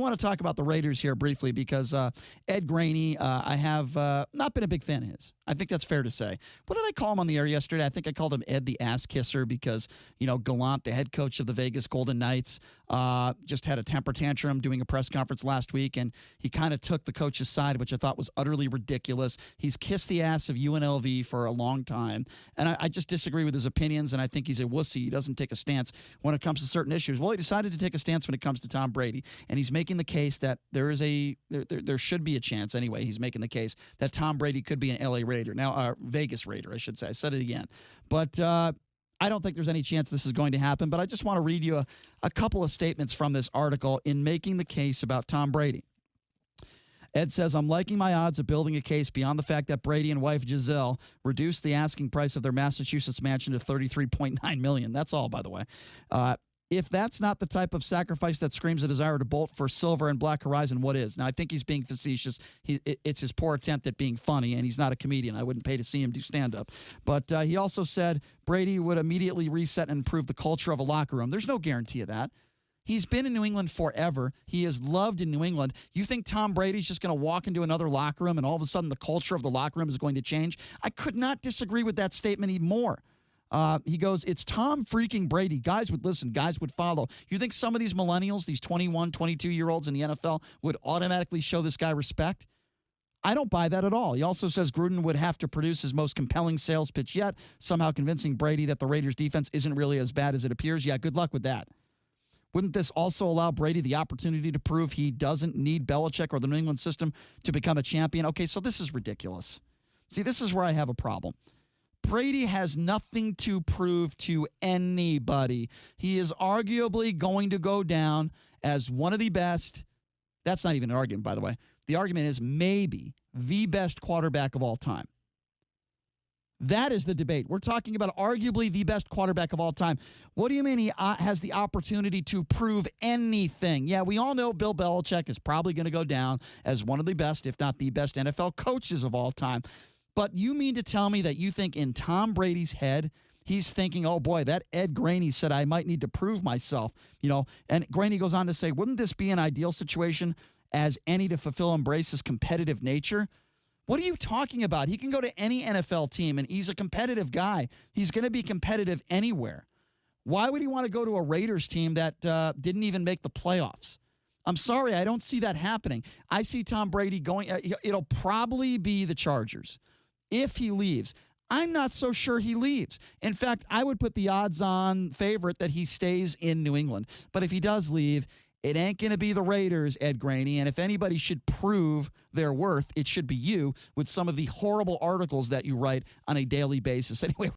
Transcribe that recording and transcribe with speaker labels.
Speaker 1: I want to talk about the Raiders here briefly because Ed Graney, I have not been a big fan of his. I think that's fair to say. What did I call him on the air yesterday? I think I called him Ed the Ass Kisser because, Gallant, the head coach of the Vegas Golden Knights, just had a temper tantrum doing a press conference last week, and he kind of took the coach's side, which I thought was utterly ridiculous. He's kissed the ass of UNLV for a long time, and I just disagree with his opinions, and I think he's a wussy. He doesn't take a stance when it comes to certain issues. Well, he decided to take a stance when it comes to Tom Brady, and he's making the case that there should be a chance anyway. He's making the case that Tom Brady could be an LA Raider. Now, Vegas Raider, I should say. I said it again. But I don't think there's any chance this is going to happen, but I just want to read you a couple of statements from this article in making the case about Tom Brady. Ed says, I'm liking my odds of building a case beyond the fact that Brady and wife Giselle reduced the asking price of their Massachusetts mansion to $33.9 million. That's all, by the way. If that's not the type of sacrifice that screams a desire to bolt for silver and black horizon, what is? Now, I think he's being facetious. It's his poor attempt at being funny, and he's not a comedian. I wouldn't pay to see him do stand-up. But he also said Brady would immediately reset and improve the culture of a locker room. There's no guarantee of that. He's been in New England forever. He is loved in New England. You think Tom Brady's just going to walk into another locker room and all of a sudden the culture of the locker room is going to change? I could not disagree with that statement even more. He goes, it's Tom freaking Brady. Guys would listen. Guys would follow. You think some of these millennials, these 21, 22-year-olds in the NFL would automatically show this guy respect? I don't buy that at all. He also says Gruden would have to produce his most compelling sales pitch yet, somehow convincing Brady that the Raiders' defense isn't really as bad as it appears. Yeah, good luck with that. Wouldn't this also allow Brady the opportunity to prove he doesn't need Belichick or the New England system to become a champion? Okay, so this is ridiculous. See, this is where I have a problem. Brady has nothing to prove to anybody. He is arguably going to go down as one of the best. That's not even an argument, by the way. The argument is maybe the best quarterback of all time. That is the debate. We're talking about arguably the best quarterback of all time. What do you mean he has the opportunity to prove anything? Yeah, we all know Bill Belichick is probably going to go down as one of the best, if not the best, NFL coaches of all time. But you mean to tell me that you think in Tom Brady's head, he's thinking, oh, boy, that Ed Graney said I might need to prove myself, And Graney goes on to say, wouldn't this be an ideal situation as any to fulfill Embrace's competitive nature? What are you talking about? He can go to any NFL team, and he's a competitive guy. He's going to be competitive anywhere. Why would he want to go to a Raiders team that didn't even make the playoffs? I'm sorry, I don't see that happening. I see Tom Brady going it'll probably be the Chargers. If he leaves, I'm not so sure he leaves. In fact, I would put the odds-on favorite that he stays in New England. But if he does leave, it ain't going to be the Raiders, Ed Graney. And if anybody should prove their worth, it should be you with some of the horrible articles that you write on a daily basis. Anyway.